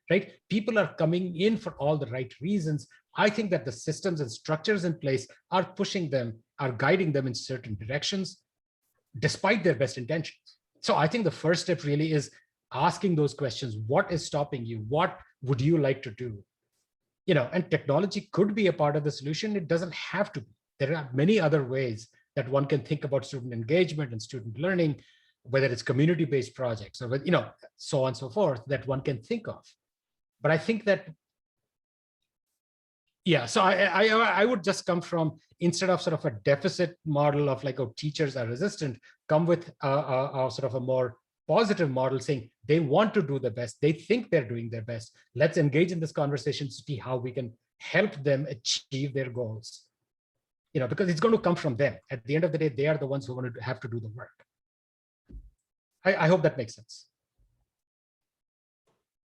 [SPEAKER 2] right? People are coming in for all the right reasons. I think that the systems and structures in place are pushing them, are guiding them in certain directions, despite their best intentions. So I think the first step really is asking those questions. What is stopping you? What would you like to do? And technology could be a part of the solution. It doesn't have to be. There are many other ways that one can think about student engagement and student learning, whether it's community-based projects or, so on and so forth, that one can think of. But I think that, yeah, so I would just come from, instead of sort of a deficit model of like, oh, teachers are resistant, come with a sort of a more positive model saying they want to do the best, they think they're doing their best. Let's engage in this conversation to see how we can help them achieve their goals. because it's going to come from them. At the end of the day, they are the ones who are going to have to do the work. I hope that makes sense.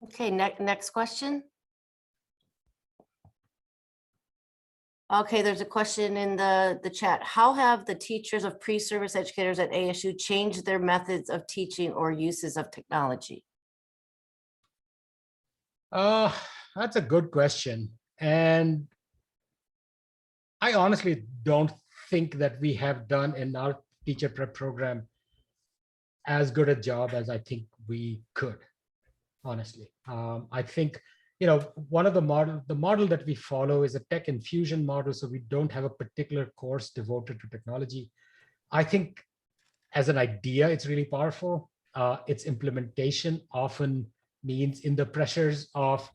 [SPEAKER 1] Okay, next question. Okay, there's a question in the chat. How have the teachers of pre-service educators at ASU changed their methods of teaching or uses of technology?
[SPEAKER 2] That's a good question. And I honestly don't think that we have done in our teacher prep program as good a job as I think we could, honestly. I think, one of the model that we follow is a tech infusion model. So we don't have a particular course devoted to technology. I think as an idea, it's really powerful. Its implementation often means in the pressures of,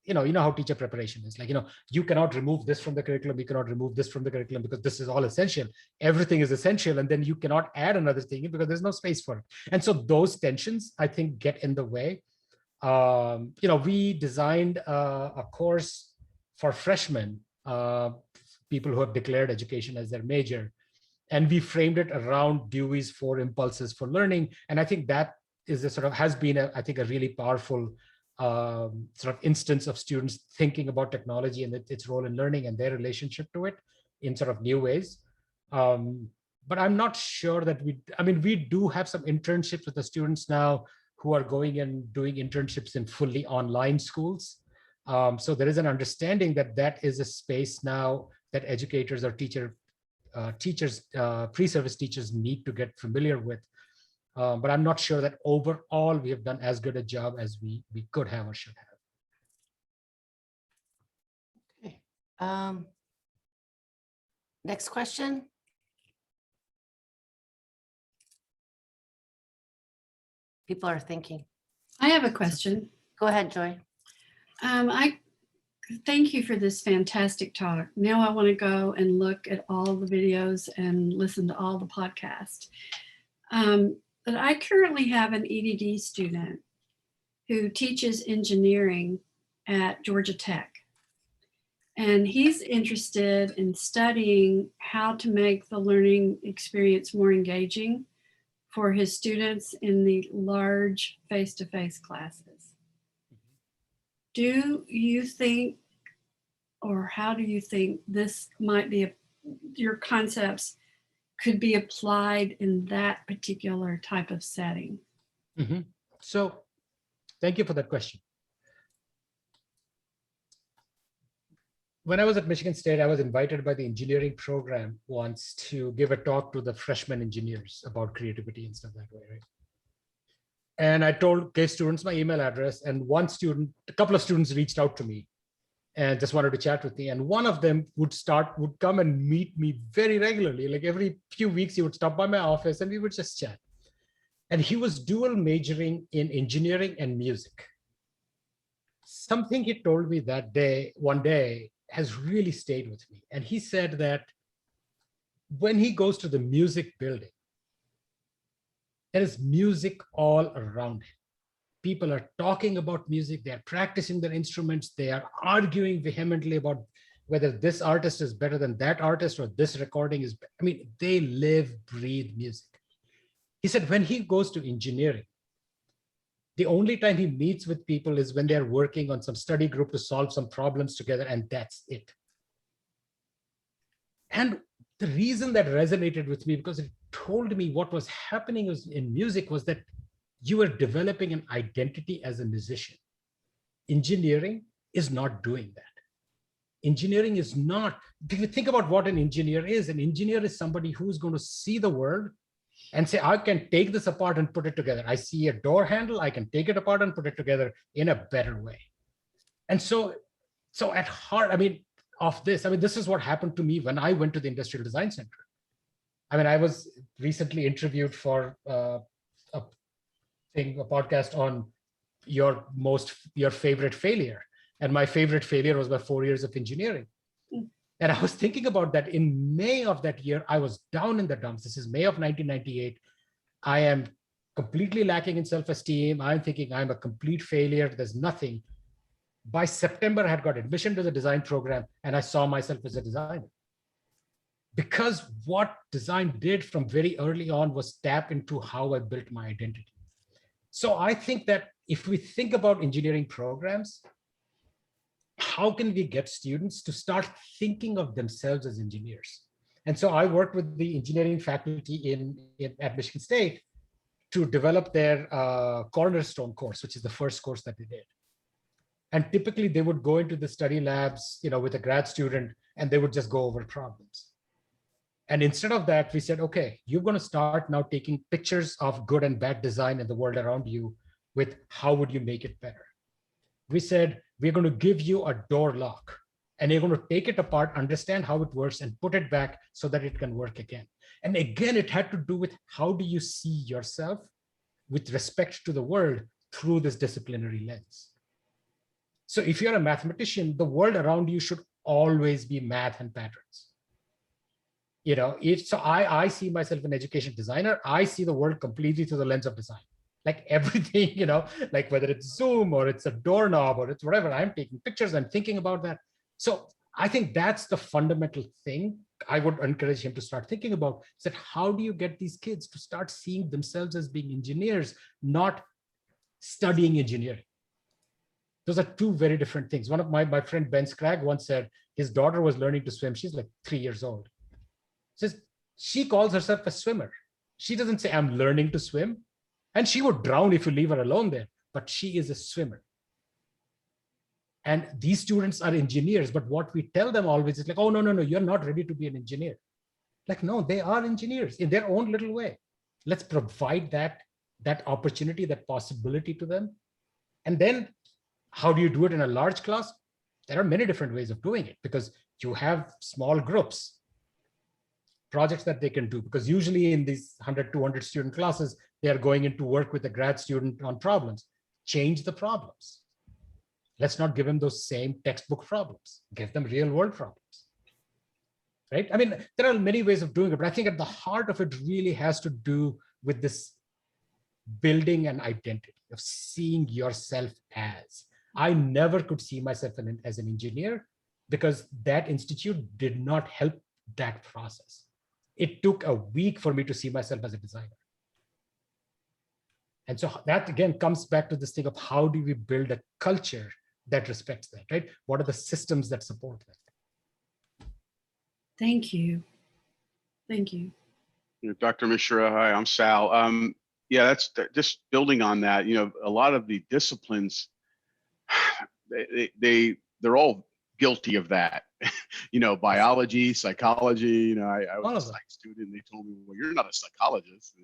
[SPEAKER 2] how teacher preparation is like, you cannot remove this from the curriculum. You cannot remove this from the curriculum because this is all essential. Everything is essential. And then you cannot add another thing because there's no space for it. And so those tensions, I think, get in the way. We designed a course for freshmen, people who have declared education as their major. And we framed it around Dewey's 4 impulses for learning. And I think that is has been, I think, a really powerful sort of instance of students thinking about technology and its role in learning and their relationship to it in sort of new ways. But I'm not sure that we do have some internships with the students now who are going and doing internships in fully online schools. So there is an understanding that that is a space now that educators or pre-service teachers need to get familiar with. But I'm not sure that overall we have done as good a job as we could have or should have.
[SPEAKER 1] Okay. Next question. People are thinking.
[SPEAKER 6] I have a question.
[SPEAKER 1] Go ahead, Joy.
[SPEAKER 6] I thank you for this fantastic talk. Now I want to go and look at all the videos and listen to all the podcasts. But I currently have an EDD student who teaches engineering at Georgia Tech. And he's interested in studying how to make the learning experience more engaging for his students in the large face-to-face classes. Do you think, or how do you think this might be, your concepts could be applied in that particular type of setting?
[SPEAKER 2] Mm-hmm. So thank you for that question. When I was at Michigan State, I was invited by the engineering program once to give a talk to the freshman engineers about creativity and stuff that way, right? And I gave students my email address, and a couple of students reached out to me and just wanted to chat with me. And one of them would come and meet me very regularly. Like every few weeks, he would stop by my office and we would just chat. And he was dual majoring in engineering and music. Something he told me one day, has really stayed with me. And he said that when he goes to the music building, there is music all around him. People are talking about music, they're practicing their instruments, they are arguing vehemently about whether this artist is better than that artist or this recording is, they live, breathe music. He said when he goes to engineering, the only time he meets with people is when they're working on some study group to solve some problems together, and that's it. And the reason that resonated with me, because it told me what was happening in music, was that you are developing an identity as a musician. Engineering is not doing that. Engineering is not, if you think about what an engineer is somebody who's going to see the world and say, I can take this apart and put it together. I see a door handle, I can take it apart and put it together in a better way. And so at heart, this is what happened to me when I went to the Industrial Design Center. I was recently interviewed for a podcast on your favorite failure. And my favorite failure was my 4 years of engineering. And I was thinking about that in May of that year. I was down in the dumps. This is May of 1998. I am completely lacking in self-esteem. I'm thinking I'm a complete failure. There's nothing. By September, I had got admission to the design program and I saw myself as a designer. because what design did from very early on was tap into how I built my identity. So I think that if we think about engineering programs, how can we get students to start thinking of themselves as engineers? And so I worked with the engineering faculty at Michigan State to develop their cornerstone course, which is the first course that they did. And typically they would go into the study labs, with a grad student, and they would just go over problems. And instead of that, we said, okay, you're going to start now taking pictures of good and bad design in the world around you with how would you make it better? We said, we're going to give you a door lock and you're going to take it apart, understand how it works and put it back so that it can work again. And again, it had to do with how do you see yourself with respect to the world through this disciplinary lens. So if you're a mathematician, the world around you should always be math and patterns. So I see myself an education designer. I see the world completely through the lens of design. Like everything, like whether it's Zoom or it's a doorknob or it's whatever, I'm taking pictures and thinking about that. So I think that's the fundamental thing I would encourage him to start thinking about, is that how do you get these kids to start seeing themselves as being engineers, not studying engineering? Those are two very different things. One of my friend Ben Scragg once said his daughter was learning to swim. She's like 3 years old. Says she calls herself a swimmer. She doesn't say I'm learning to swim. And she would drown if you leave her alone there, but she is a swimmer. And these students are engineers, but what we tell them always is like, oh, no, you're not ready to be an engineer. Like, no, they are engineers in their own little way. Let's provide that opportunity, that possibility to them. And then how do you do it in a large class? There are many different ways of doing it because you have small groups, projects that they can do, because usually in these 100, 200 student classes, they are going in to work with a grad student on problems. Change the problems. Let's not give them those same textbook problems. Give them real world problems. Right? I mean, there are many ways of doing it, but I think at the heart of it really has to do with this building an identity of seeing yourself as. I never could see myself as an engineer because that institute did not help that process. It took a week for me to see myself as a designer. And so that again comes back to this thing of how do we build a culture that respects that, right? What are the systems that support that?
[SPEAKER 6] Thank you. Thank you.
[SPEAKER 7] Dr. Mishra, hi, I'm Sal. Yeah, that's just building on that. A lot of the disciplines, they're all guilty of that. Biology, psychology. I was a psych student. They told me, well, you're not a psychologist.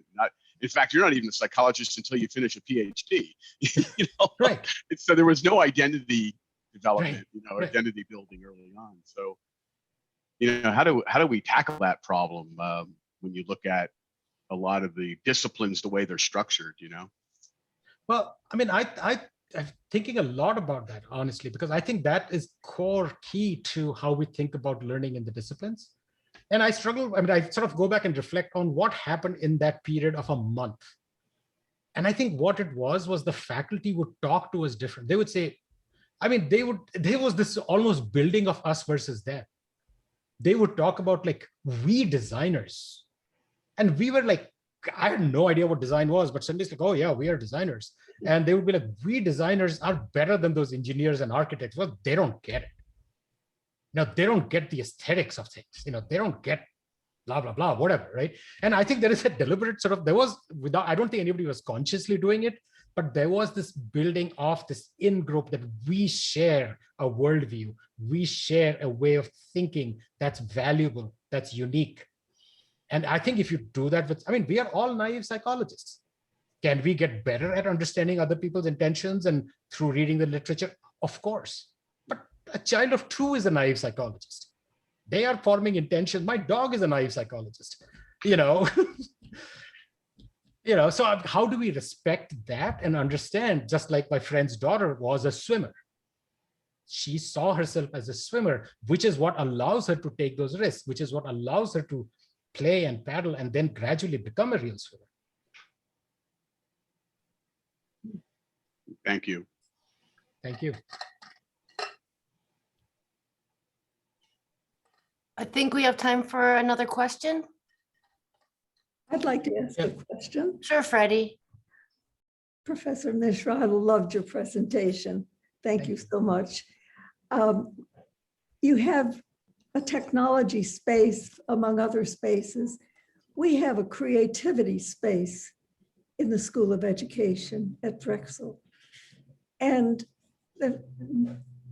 [SPEAKER 7] In fact, you're not even a psychologist until you finish a PhD.
[SPEAKER 2] Right.
[SPEAKER 7] So there was no identity development,
[SPEAKER 2] right.
[SPEAKER 7] Identity building early on. So, how do we tackle that problem when you look at a lot of the disciplines, the way they're structured?
[SPEAKER 2] Well, I mean, I'm thinking a lot about that, honestly, because I think that is core key to how we think about learning in the disciplines. And I sort of go back and reflect on what happened in that period of a month. And I think what it was the faculty would talk to us different. They would say, there was this almost building of us versus them. They would talk about like, we designers. And we were like, I had no idea what design was, but suddenly it's like, oh yeah, we are designers. And they would be like, we designers are better than those engineers and architects. Well, they don't get it. They don't get the aesthetics of things. They don't get blah, blah, blah, whatever, right? And I think there is a deliberate I don't think anybody was consciously doing it, but there was this building of this in-group that we share a worldview. We share a way of thinking that's valuable, that's unique. And I think if you do that we are all naive psychologists. Can we get better at understanding other people's intentions and through reading the literature? Of course. But a child of 2 is a naive psychologist. They are forming intentions. My dog is a naive psychologist, so how do we respect that and understand, just like my friend's daughter was a swimmer. She saw herself as a swimmer, which is what allows her to take those risks, which is what allows her to play and paddle and then gradually become a real swimmer.
[SPEAKER 7] Thank you.
[SPEAKER 2] Thank you.
[SPEAKER 1] I think we have time for another question.
[SPEAKER 8] I'd like to ask a
[SPEAKER 2] Yep.
[SPEAKER 8] question.
[SPEAKER 1] Sure, Freddie.
[SPEAKER 8] Professor Mishra, I loved your presentation. Thank you so much. You have a technology space among other spaces. We have a creativity space in the School of Education at Drexel. And the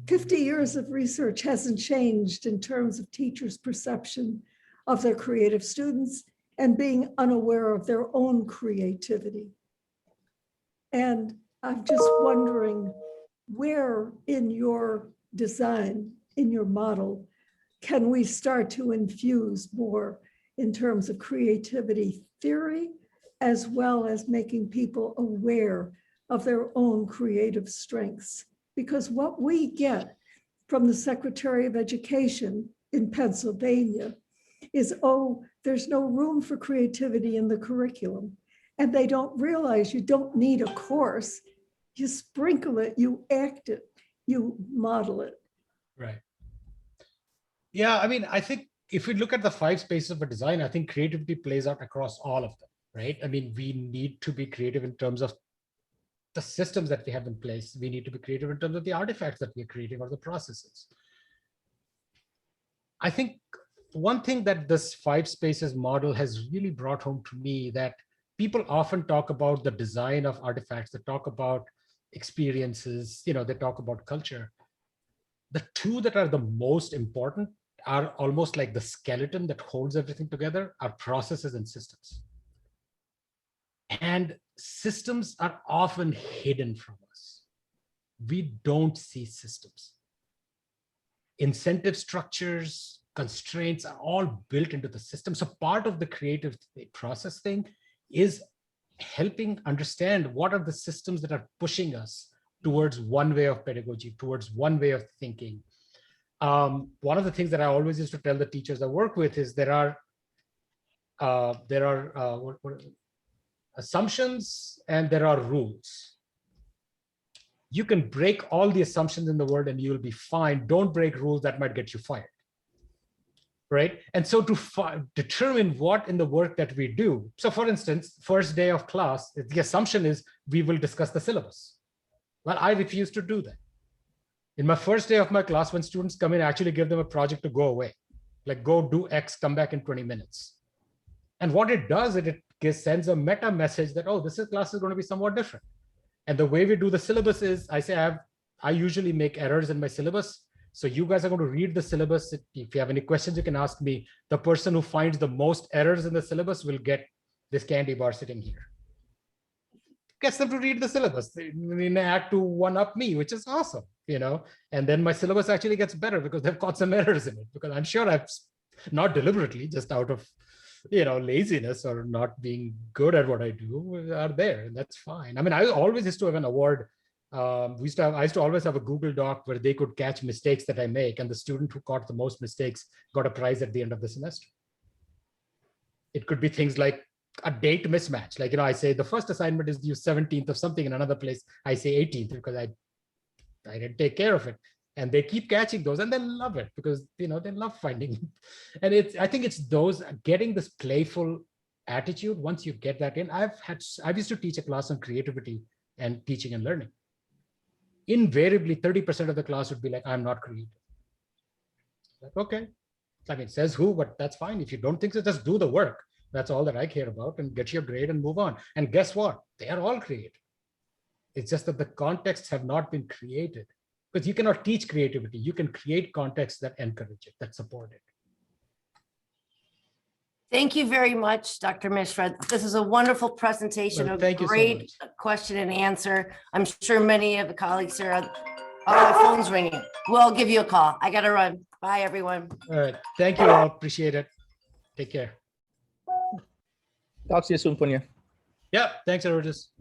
[SPEAKER 8] 50 years of research hasn't changed in terms of teachers' perception of their creative students and being unaware of their own creativity. And I'm just wondering where in your design, in your model, can we start to infuse more in terms of creativity theory, as well as making people aware of their own creative strengths? Because what we get from the Secretary of Education in Pennsylvania is, oh, there's no room for creativity in the curriculum. And they don't realize you don't need a course. You sprinkle it, you act it, you model it.
[SPEAKER 2] Right. Yeah, I mean, I think if we look at the 5 spaces of a design, I think creativity plays out across all of them, right? I mean, we need to be creative in terms of the systems that we have in place. We need to be creative in terms of the artifacts that we're creating or the processes. I think one thing that this 5 spaces model has really brought home to me, that people often talk about the design of artifacts, they talk about experiences, they talk about culture. The 2 that are the most important are almost like the skeleton that holds everything together, are processes and systems. And systems are often hidden from us. We don't see systems. Incentive structures, constraints are all built into the system. So part of the creative process thing is helping understand what are the systems that are pushing us towards one way of pedagogy, towards one way of thinking. One of the things that I always used to tell the teachers I work with is there are assumptions and there are rules. You can break all the assumptions in the world and you'll be fine. Don't break rules that might get you fired. Right? And so to determine what in the work that we do. So for instance, first day of class, the assumption is we will discuss the syllabus. Well, I refuse to do that. In my first day of my class, when students come in, I actually give them a project to go away. Like go do X, come back in 20 minutes. And what it does, it sends a meta message that, oh, this class is going to be somewhat different. And the way we do the syllabus is, I usually make errors in my syllabus. So you guys are going to read the syllabus. If you have any questions, you can ask me. The person who finds the most errors in the syllabus will get this candy bar sitting here. Gets them to read the syllabus. They act to one-up me, which is awesome, And then my syllabus actually gets better because they've caught some errors in it. Because I'm sure I've not deliberately, just out of laziness or not being good at what I do, are there, and that's fine. I mean, I always used to have an award. I used to always have a Google Doc where they could catch mistakes that I make, and the student who caught the most mistakes got a prize at the end of the semester. It could be things like a date mismatch. Like, I say the first assignment is due 17th of something, in another place I say 18th because I didn't take care of it. And they keep catching those and they love it because, they love finding. And I think it's those getting this playful attitude. Once you get that in, I used to teach a class on creativity and teaching and learning. Invariably, 30% of the class would be like, I'm not creative. Like, okay. I mean, says who, but that's fine. If you don't think so, just do the work. That's all that I care about, and get your grade and move on. And guess what? They are all creative. It's just that the contexts have not been created. Because you cannot teach creativity. You can create contexts that encourage it, that support it.
[SPEAKER 1] Thank you very much, Dr. Mishra. This is a wonderful presentation,
[SPEAKER 2] Well,
[SPEAKER 1] a
[SPEAKER 2] thank you so
[SPEAKER 1] great question and answer. I'm sure many of the colleagues here oh, my phone's ringing. We'll give you a call. I got to run. Bye, everyone.
[SPEAKER 2] All right. Thank you all. Appreciate it. Take care.
[SPEAKER 3] Talk to you soon, Punya.
[SPEAKER 2] Yeah. Thanks, Arojas.